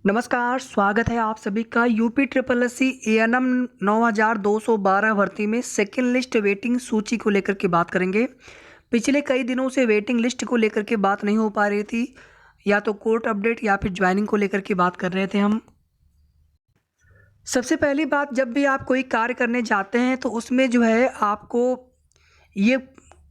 नमस्कार, स्वागत है आप सभी का UP triple S C ANM 9212 भर्ती में सेकंड लिस्ट वेटिंग सूची को लेकर के बात करेंगे। पिछले कई दिनों से वेटिंग लिस्ट को लेकर के बात नहीं हो पा रही थी, या तो कोर्ट अपडेट या फिर ज्वाइनिंग को लेकर के बात कर रहे थे हम। सबसे पहली बात, जब भी आप कोई कार्य करने जाते हैं तो उसमें जो है आपको ये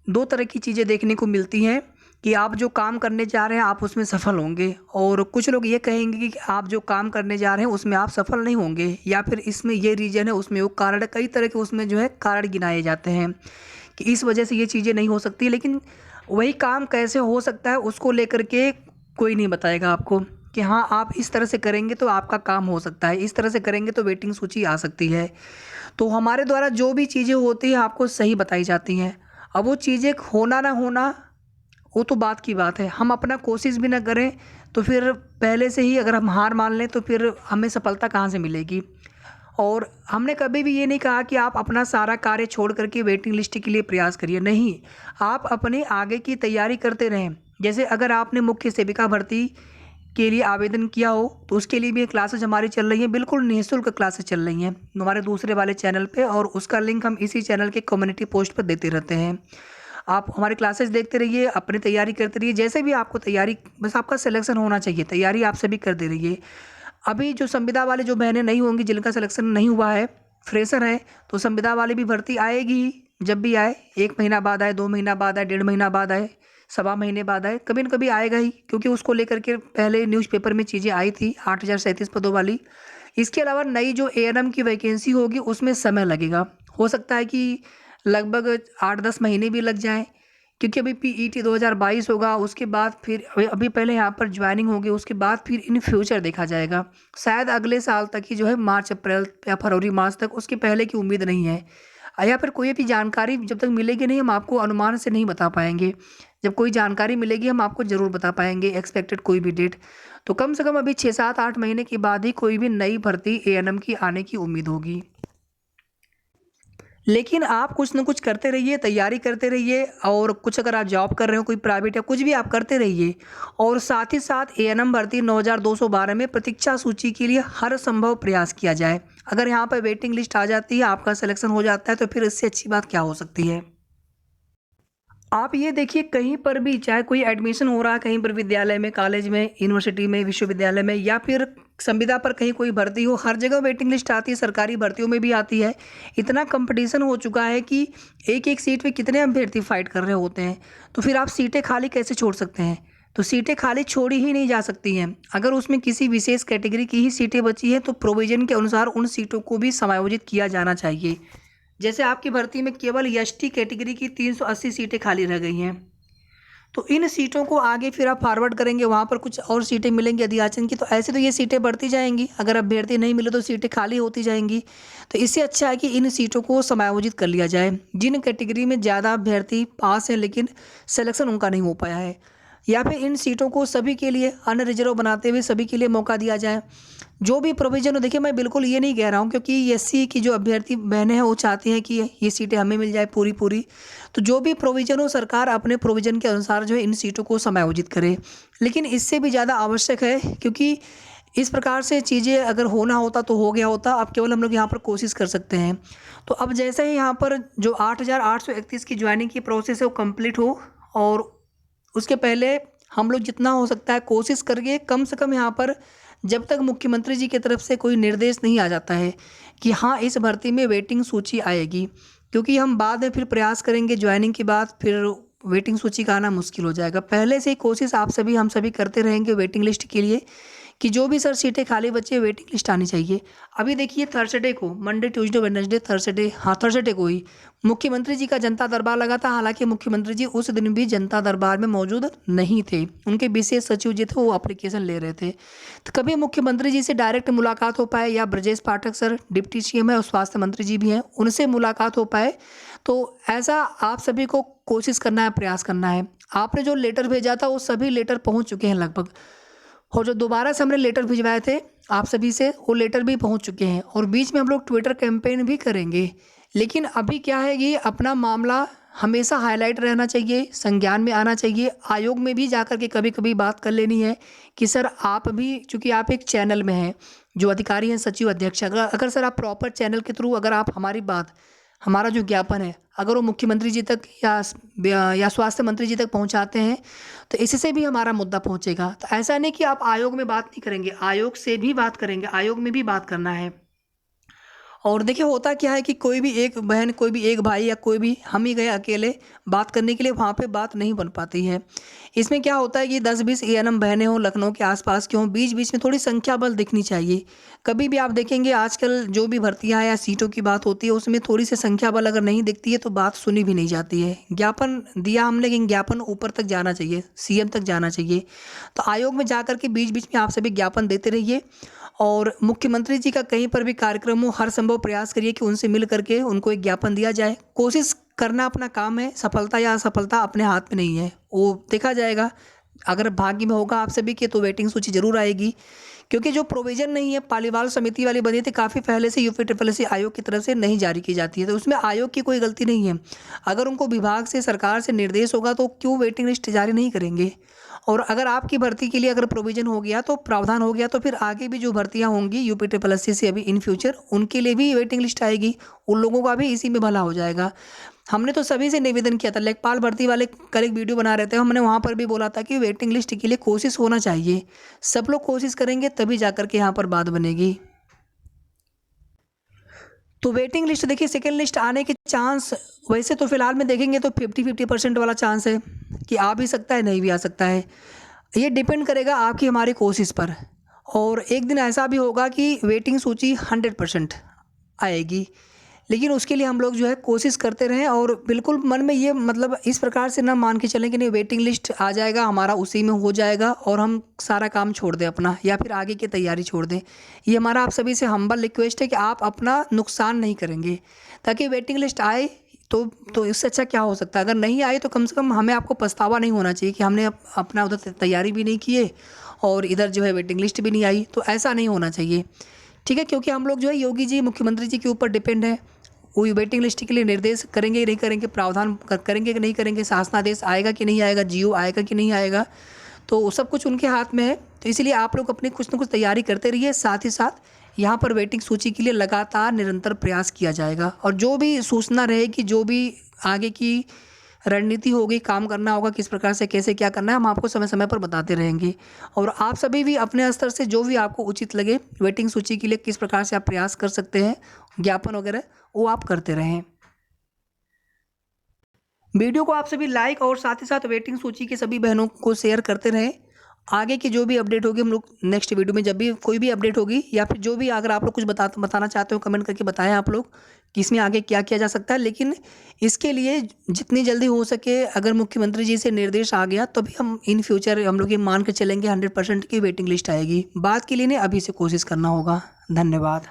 दो तरह की चीज़ें देखने को मिलती हैं कि आप जो काम करने जा रहे हैं आप उसमें सफल होंगे, और कुछ लोग ये कहेंगे कि आप जो काम करने जा रहे हैं उसमें आप सफल नहीं होंगे, या फिर इसमें ये रीज़न है, उसमें वो कारण है। कई तरह के उसमें जो है कारण गिनाए जाते हैं कि इस वजह से ये चीज़ें नहीं हो सकती, लेकिन वही काम कैसे हो सकता है उसको लेकर के कोई नहीं बताएगा आपको कि हाँ आप इस तरह से करेंगे तो आपका काम हो सकता है, इस तरह से करेंगे तो वेटिंग सूची आ सकती है। तो हमारे द्वारा जो भी चीज़ें होती हैं आपको सही बताई जाती हैं। अब वो चीज़ें होना ना होना वो तो बात की बात है, हम अपना कोशिश भी ना करें तो फिर पहले से ही अगर हम हार मान लें तो फिर हमें सफलता कहाँ से मिलेगी। और हमने कभी भी ये नहीं कहा कि आप अपना सारा कार्य छोड़ करके वेटिंग लिस्ट के लिए प्रयास करिए, नहीं, आप अपने आगे की तैयारी करते रहें। जैसे अगर आपने मुख्य सेविका भर्ती के लिए आवेदन किया हो तो उसके लिए भी क्लासेज हमारी चल रही हैं, बिल्कुल निःशुल्क क्लासेज चल रही हैं हमारे दूसरे वाले चैनल पे, और उसका लिंक हम इसी चैनल के कम्युनिटी पोस्ट पर देते रहते हैं। आप हमारे क्लासेस देखते रहिए, अपनी तैयारी करते रहिए, जैसे भी आपको तैयारी, बस आपका सिलेक्शन होना चाहिए, तैयारी आप सभी करते रहिए। अभी जो संविदा वाले जो बहनें नहीं होंगी जिनका सिलेक्शन नहीं हुआ है, फ्रेशर है, तो संविदा वाली भी भर्ती आएगी ही, जब भी आए, 1 महीना बाद आए, 2 महीना बाद आए, 1.5 महीना बाद आए, सवा महीने बाद आए, कभी न कभी आएगा ही, क्योंकि उसको लेकर के पहले न्यूज़पेपर में चीज़ें आई थी 8037 पदों वाली। इसके अलावा नई जो एएनएम की वैकेंसी होगी उसमें समय लगेगा, हो सकता है कि लगभग 8-10 महीने भी लग जाएँ, क्योंकि अभी पीईटी 2022 होगा, उसके बाद फिर अभी पहले यहाँ पर ज्वाइनिंग होगी, उसके बाद फिर इन फ्यूचर देखा जाएगा। शायद अगले साल तक ही जो है, मार्च अप्रैल या फरवरी मार्च तक, उसके पहले की उम्मीद नहीं है। या फिर कोई भी जानकारी जब तक मिलेगी नहीं हम आपको अनुमान से नहीं बता पाएंगे। जब कोई जानकारी मिलेगी हम आपको ज़रूर बता पाएंगे एक्सपेक्टेड कोई भी डेट। तो कम से कम अभी 6-7-8 महीने के बाद ही कोई भी नई भर्ती एएनएम की आने की उम्मीद होगी। लेकिन आप कुछ न कुछ करते रहिए, तैयारी करते रहिए, और कुछ अगर आप जॉब कर रहे हो कोई प्राइवेट या कुछ भी आप करते रहिए, और साथ ही साथ एएनएम भर्ती 9212 में प्रतीक्षा सूची के लिए हर संभव प्रयास किया जाए। अगर यहाँ पर वेटिंग लिस्ट आ जाती है, आपका सिलेक्शन हो जाता है, तो फिर इससे अच्छी बात क्या हो सकती है। आप ये देखिए, कहीं पर भी चाहे कोई एडमिशन हो रहा है, कहीं पर विद्यालय में, कॉलेज में, यूनिवर्सिटी में, विश्वविद्यालय में, या फिर संविदा पर कहीं कोई भर्ती हो, हर जगह वेटिंग लिस्ट आती है, सरकारी भर्तियों में भी आती है। इतना कंपटीशन हो चुका है कि एक-एक सीट पे कितने अभ्यर्थी फाइट कर रहे होते हैं, तो फिर आप सीटें खाली कैसे छोड़ सकते हैं? तो सीटें खाली छोड़ी ही नहीं जा सकती हैं। अगर उसमें किसी विशेष कैटेगरी की ही सीटें बची हैं तो प्रोविज़न के अनुसार उन सीटों को भी समायोजित किया जाना चाहिए। जैसे आपकी भर्ती में केवल एसटी कैटेगरी की 380 सीटें खाली रह गई हैं, तो इन सीटों को आगे फिर आप फॉरवर्ड करेंगे, वहाँ पर कुछ और सीटें मिलेंगी अधियाचन की, तो ऐसे तो ये सीटें बढ़ती जाएंगी। अगर अभ्यर्थी नहीं मिले तो सीटें खाली होती जाएंगी। तो इससे अच्छा है कि इन सीटों को समायोजित कर लिया जाए। जिन कैटेगरी में ज़्यादा अभ्यर्थी पास हैं लेकिन सिलेक्शन उनका नहीं हो पाया है, या फिर इन सीटों को सभी के लिए अनरिजर्व बनाते हुए सभी के लिए मौका दिया जाए। जो भी प्रोविज़न हो, देखिए मैं बिल्कुल ये नहीं कह रहा हूँ, क्योंकि एससी की जो अभ्यर्थी बहनें हैं वो चाहती हैं कि ये सीटें हमें मिल जाए पूरी पूरी। तो जो भी प्रोविज़न हो, सरकार अपने प्रोविज़न के अनुसार जो है इन सीटों को समायोजित करे। लेकिन इससे भी ज़्यादा आवश्यक है, क्योंकि इस प्रकार से चीज़ें अगर होना होता तो हो गया होता, अब केवल हम लोग यहाँ पर कोशिश कर सकते हैं। तो अब जैसे ही यहाँ पर जो 8831 की ज्वाइनिंग की प्रोसेस है वो कंप्लीट हो, और उसके पहले हम लोग जितना हो सकता है कोशिश करके, कम से कम यहाँ पर जब तक मुख्यमंत्री जी की तरफ से कोई निर्देश नहीं आ जाता है कि हाँ इस भर्ती में वेटिंग सूची आएगी, क्योंकि हम बाद में फिर प्रयास करेंगे ज्वाइनिंग के बाद, फिर वेटिंग सूची का आना मुश्किल हो जाएगा। पहले से ही कोशिश आप सभी हम सभी करते रहेंगे वेटिंग लिस्ट के लिए, कि जो भी सर सीटें खाली बची है वेटिंग लिस्ट आनी चाहिए। अभी देखिए थर्सडे को, मंडे ट्यूसडे वेडनेसडे थर्सडे, हाँ थर्सडे को ही मुख्यमंत्री जी का जनता दरबार लगा था। हालांकि मुख्यमंत्री जी उस दिन भी जनता दरबार में मौजूद नहीं थे, उनके विशेष सचिव जी थे वो एप्लीकेशन ले रहे थे। तो कभी मुख्यमंत्री जी से डायरेक्ट मुलाकात हो पाए, या Brajesh Pathak sir deputy CM है और स्वास्थ्य मंत्री जी भी हैं, उनसे मुलाकात हो पाए, तो ऐसा आप सभी को कोशिश करना है, प्रयास करना है। आपने जो लेटर भेजा था वो सभी लेटर पहुँच चुके हैं लगभग, और जो दोबारा से हमने लेटर भिजवाए थे आप सभी से वो लेटर भी पहुंच चुके हैं, और बीच में हम लोग ट्विटर कैंपेन भी करेंगे। लेकिन अभी क्या है कि अपना मामला हमेशा हाईलाइट रहना चाहिए, संज्ञान में आना चाहिए। आयोग में भी जाकर के कभी कभी बात कर लेनी है कि सर आप भी, चूँकि आप एक चैनल में हैं, जो अधिकारी हैं सचिव अध्यक्ष, अगर सर आप प्रॉपर चैनल के थ्रू अगर आप हमारी बात, हमारा जो ज्ञापन है अगर वो मुख्यमंत्री जी तक या स्वास्थ्य मंत्री जी तक पहुंचाते हैं तो इससे भी हमारा मुद्दा पहुंचेगा। तो ऐसा नहीं कि आप आयोग में बात नहीं करेंगे, आयोग से भी बात करेंगे, आयोग में भी बात करना है। और देखिए होता क्या है कि कोई भी एक बहन, कोई भी एक भाई या कोई भी हम ही गए अकेले बात करने के लिए, वहाँ पे बात नहीं बन पाती है। इसमें क्या होता है कि 10-20 एएनएम बहनें हों, लखनऊ के आसपास की हों, बीच बीच में थोड़ी संख्या बल दिखनी चाहिए। कभी भी आप देखेंगे आजकल जो भी भर्तियाँ या सीटों की बात होती है उसमें थोड़ी सी संख्या बल अगर नहीं दिखती है तो बात सुनी भी नहीं जाती है। ज्ञापन दिया हमने, लेकिन ज्ञापन ऊपर तक जाना चाहिए, सीएम तक जाना चाहिए। तो आयोग में जा के बीच बीच में आप सभी ज्ञापन देते रहिए और मुख्यमंत्री जी का कहीं पर भी कार्यक्रम हो, हर संभव प्रयास करिए कि उनसे मिल करके उनको एक ज्ञापन दिया जाए। कोशिश करना अपना काम है, सफलता या असफलता अपने हाथ में नहीं है, वो देखा जाएगा। अगर भाग्य में होगा आप सभी के तो वेटिंग सूची जरूर आएगी, क्योंकि जो प्रोविज़न नहीं है, पालीवाल समिति वाली बनी थी काफ़ी पहले से, यूपीएससी आयोग की तरफ से नहीं जारी की जाती है, तो उसमें आयोग की कोई गलती नहीं है। अगर उनको विभाग से, सरकार से निर्देश होगा तो क्यों वेटिंग लिस्ट जारी नहीं करेंगे। और अगर आपकी भर्ती के लिए अगर प्रोविज़न हो गया, तो प्रावधान हो गया, तो फिर आगे भी जो भर्तियां होंगी यूपीएससी से अभी इन फ्यूचर, उनके लिए भी वेटिंग लिस्ट आएगी, उन लोगों का भी इसी में भला हो जाएगा। हमने तो सभी से निवेदन किया था, लेखपाल भर्ती वाले कल एक वीडियो बना रहे थे, हमने वहाँ पर भी बोला था कि वेटिंग लिस्ट के लिए कोशिश होना चाहिए। सब लोग कोशिश करेंगे तभी जाकर के यहाँ पर बात बनेगी। तो वेटिंग लिस्ट देखिए, सेकेंड लिस्ट आने के चांस वैसे तो फिलहाल में देखेंगे तो 50-50% वाला चांस है कि आ भी सकता है, नहीं भी आ सकता है। ये डिपेंड करेगा आपकी हमारी कोशिश पर। और एक दिन ऐसा भी होगा कि वेटिंग सूची 100% आएगी, लेकिन उसके लिए हम लोग जो है कोशिश करते रहें और बिल्कुल मन में ये मतलब इस प्रकार से ना मान के चलें कि नहीं वेटिंग लिस्ट आ जाएगा, हमारा उसी में हो जाएगा और हम सारा काम छोड़ दें अपना, या फिर आगे की तैयारी छोड़ दें। ये हमारा आप सभी से हम्बल रिक्वेस्ट है कि आप अपना नुकसान नहीं करेंगे, ताकि वेटिंग लिस्ट आए तो इससे अच्छा क्या हो सकता है। अगर नहीं आए तो कम से कम हमें आपको पछतावा नहीं होना चाहिए कि हमने अपना उधर तैयारी भी नहीं किए और इधर जो है वेटिंग लिस्ट भी नहीं आई, तो ऐसा नहीं होना चाहिए, ठीक है। क्योंकि हम लोग जो है योगी जी, मुख्यमंत्री जी के ऊपर डिपेंड है, वो वेटिंग लिस्ट के लिए निर्देश करेंगे नहीं करेंगे, प्रावधान करेंगे कि नहीं करेंगे, शासनादेश आएगा कि नहीं आएगा, जीओ आएगा कि नहीं आएगा, तो सब कुछ उनके हाथ में है। तो इसलिए आप लोग अपनी कुछ ना कुछ तैयारी करते रहिए, साथ ही साथ यहाँ पर वेटिंग सूची के लिए लगातार निरंतर प्रयास किया जाएगा। और जो भी सूचना रहेगी, जो भी आगे की रणनीति होगी, काम करना होगा, किस प्रकार से कैसे क्या करना है, हम आपको समय समय पर बताते रहेंगे। और आप सभी भी अपने स्तर से जो भी आपको उचित लगे वेटिंग सूची के लिए किस प्रकार से आप प्रयास कर सकते हैं, ज्ञापन वगैरह, वो आप करते रहें। वीडियो को आप सभी लाइक और साथ ही साथ वेटिंग सूची के सभी बहनों को शेयर करते रहें। आगे की जो भी अपडेट होगी हम लोग नेक्स्ट वीडियो में, जब भी कोई भी अपडेट होगी या फिर जो भी अगर आप लोग कुछ बताना चाहते हो कमेंट करके बताएं आप लोग कि इसमें आगे क्या किया जा सकता है। लेकिन इसके लिए जितनी जल्दी हो सके अगर मुख्यमंत्री जी से निर्देश आ गया तो भी हम इन फ्यूचर हम लोग ये मान के चलेंगे 100% की वेटिंग लिस्ट आएगी। बात के लिए नहीं, अभी से कोशिश करना होगा। धन्यवाद।